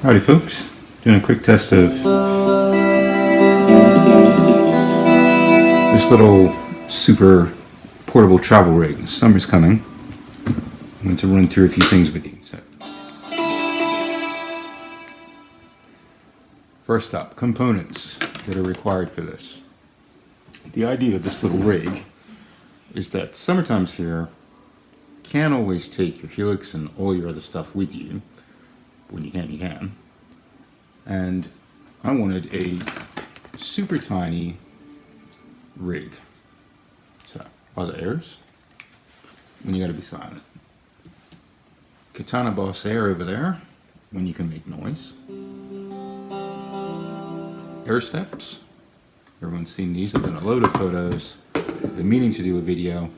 Howdy folks, doing a quick test of this little super portable travel rig. Summer's coming. I'm going to run through a few things with you. So, first up, components that are required for this. The idea of this little rig is that summertime's here, you can't always take your helix and all your other stuff with you. When you can, you can. And I wanted a super tiny rig. So, BOSS Airs, when you gotta be silent. Katana BOSS Air over there, when you can make noise. Airsteps, everyone's seen these. I've done a load of photos. I've been meaning to do a video.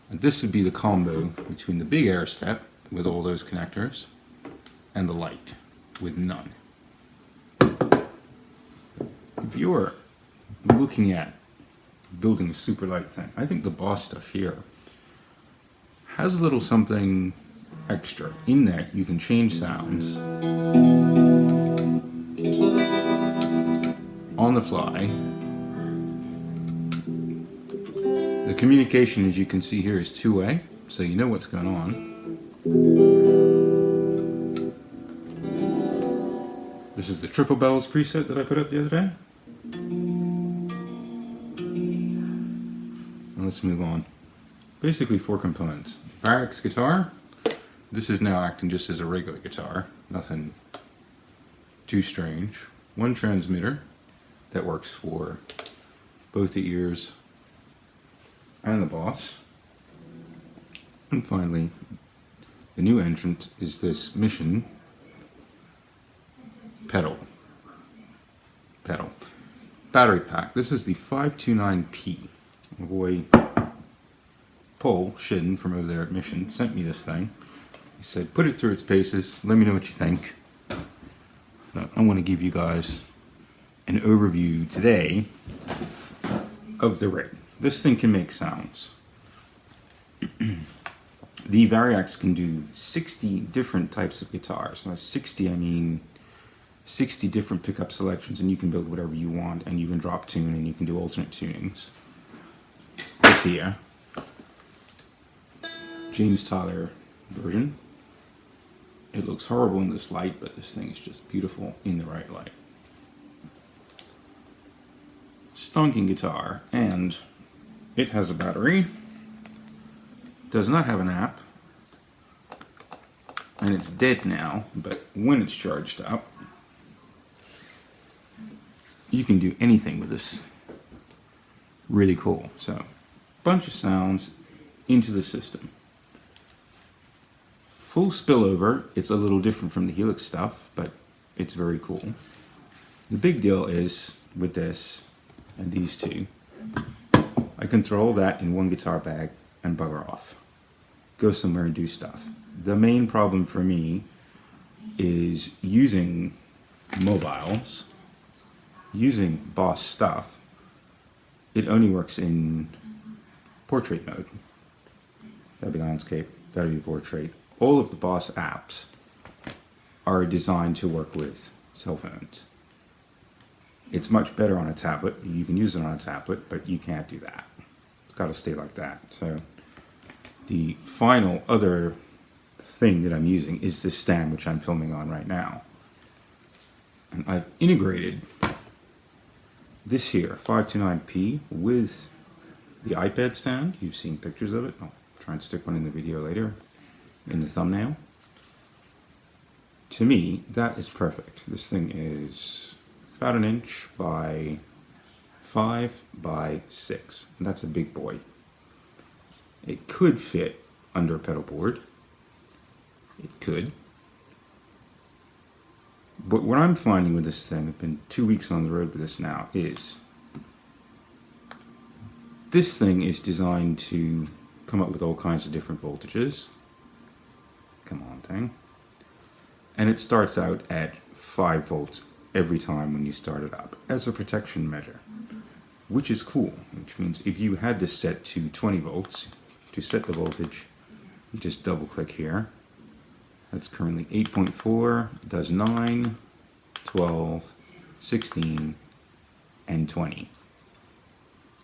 And this would be the combo between the big Airstep with all those connectors and the light with none. If you're looking at building a super light thing, I think the BOSS stuff here has a little something extra in that you can change sounds on the fly. The communication, as you can see here, is two-way, so you know what's going on. This is the triple bells preset that I put up the other day. Let's move on. Basically 4 components. Barracks guitar. This is now acting just as a regular guitar. Nothing too strange. 1 transmitter that works for both the ears and the BOSS. And finally, the new entrant is this Mission pedal. Battery pack. This is the 529P. My boy Paul Shidden from over there at Mission sent me this thing. He said, put it through its paces, let me know what you think. So I want to give you guys an overview today of the rig. This thing can make sounds. The Variax can do 60 different types of guitars. Now 60, I mean 60 different pickup selections, and you can build whatever you want, and you can drop tune, and you can do alternate tunings. This here, James Tyler version. It looks horrible in this light, but this thing is just beautiful in the right light. Stonking guitar, and it has a battery. Does not have an app, and it's dead now, but when it's charged up, you can do anything with this. Really cool. So, bunch of sounds into the system. Full spillover. It's a little different from the Helix stuff, but it's very cool. The big deal is with this and these two, I can throw all that in one guitar bag and bugger off. Go somewhere and do stuff. The main problem for me is using mobiles, using BOSS stuff. It only works in portrait mode. That'd be landscape, that'd be portrait. All of the BOSS apps are designed to work with cell phones. It's much better on a tablet. You can use it on a tablet, but you can't do that. It's got to stay like that. So the final other thing that I'm using is this stand, which I'm filming on right now. And I've integrated this here, 529P, with the iPad stand. You've seen pictures of it. I'll try and stick one in the video later, in the thumbnail. To me, that is perfect. This thing is about 1 inch by 5 by 6. And that's a big boy. It could fit under a pedal board. It could. But what I'm finding with this thing, I've been 2 weeks on the road with this now, is this thing is designed to come up with all kinds of different voltages. Come on, thing. And it starts out at 5 volts every time when you start it up as a protection measure, which is cool. Which means if you had this set to 20 volts, to set the voltage, you just double click here That's currently 8.4, it does 9, 12, 16, and 20.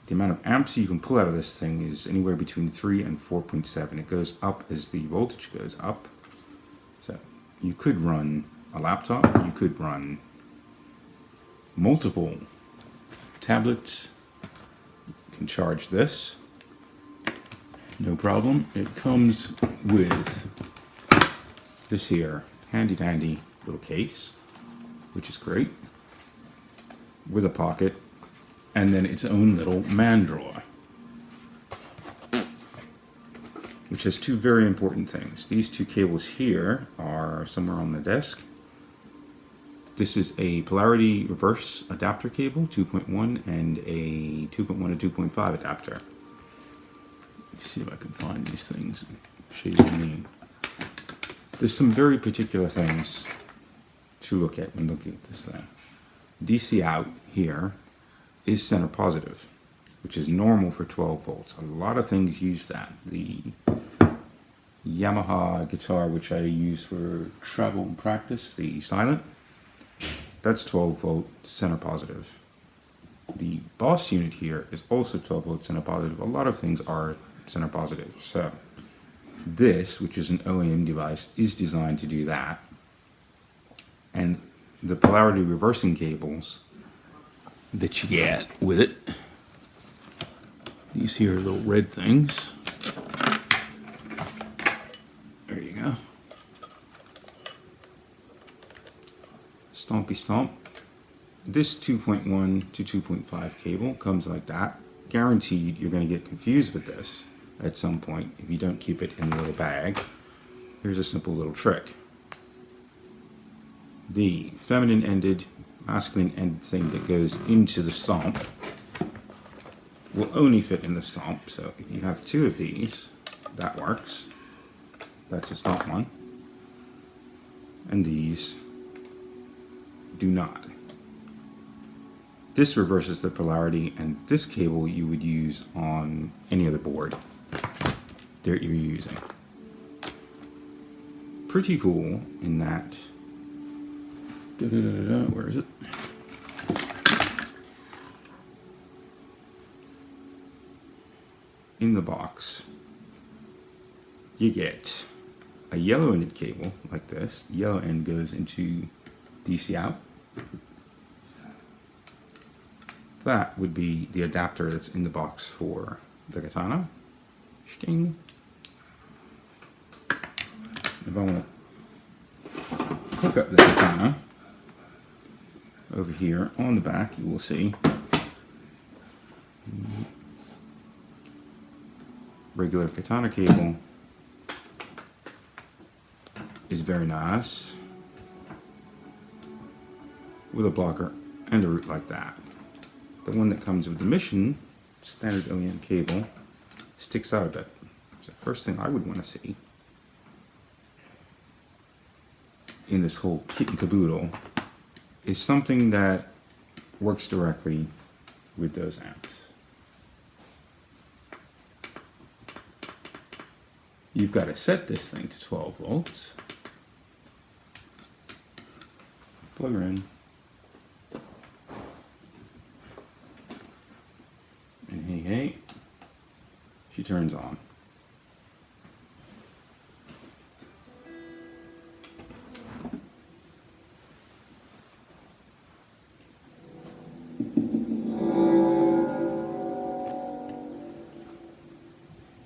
The amount of amps you can pull out of this thing is anywhere between 3 and 4.7. It goes up as the voltage goes up. So you could run a laptop, you could run multiple tablets. You can charge this, no problem. It comes with this here handy dandy little case, which is great, with a pocket, and then its own little man drawer, which has two very important things. These two cables here are somewhere on the desk. This is a polarity reverse adapter cable, 2.1, and a 2.1 to 2.5 adapter. Let's see if I can find these things and show you what I mean. There's some very particular things to look at when looking at this thing. DC out here is center positive, which is normal for 12 volts. A lot of things use that. The Yamaha guitar, which I use for travel and practice, the Silent, that's 12 volt center positive. The BOSS unit here is also 12 volt center positive. A lot of things are center positive. So this, which is an OEM device, is designed to do that. And the polarity reversing cables that you get with it, these here are little red things. There you go. Stompy stomp. This 2.1 to 2.5 cable comes like that. Guaranteed you're going to get confused with this at some point if you don't keep it in the little bag. Here's a simple little trick. The feminine ended, masculine end thing that goes into the stomp will only fit in the stomp. So if you have two of these, that works. That's the stomp one. And these do not. This reverses the polarity, and this cable you would use on any other board that you're using. Pretty cool in that. Where is it? In the box, you get a yellow ended cable like this. The yellow end goes into DC out. That would be the adapter that's in the box for the katana. Sting. If I want to hook up the katana, over here on the back you will see regular katana cable is very nice with a blocker and a root like that. The one that comes with the Mission standard OEM cable sticks out a bit. So the first thing I would want to see in this whole kit and caboodle is something that works directly with those amps. You've got to set this thing to 12 volts. Plug her in. And hey, she turns on.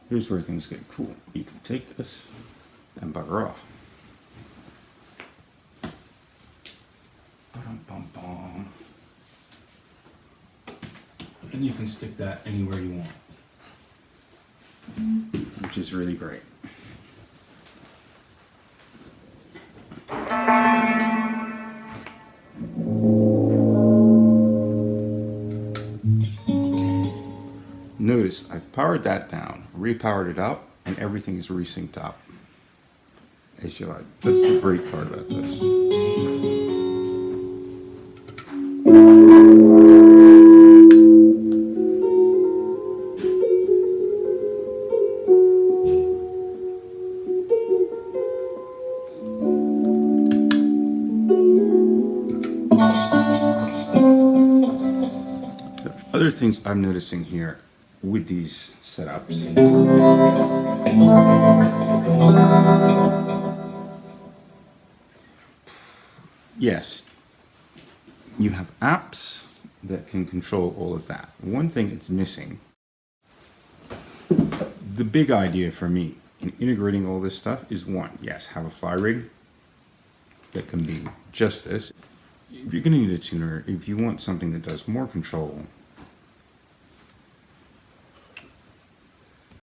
Here's where things get cool. You can take this and bugger off. Ba-dum-bum-bum. And you can stick that anywhere you want, which is really great. Notice I've powered that down, repowered it up, and everything is resynced up as you like. That's the great part about this. other things I'm noticing here with these setups. Yes, you have apps that can control all of that. One thing it's missing, the big idea for me in integrating all this stuff is one, yes, have a fly rig that can be just this. If you're going to need a tuner, if you want something that does more control,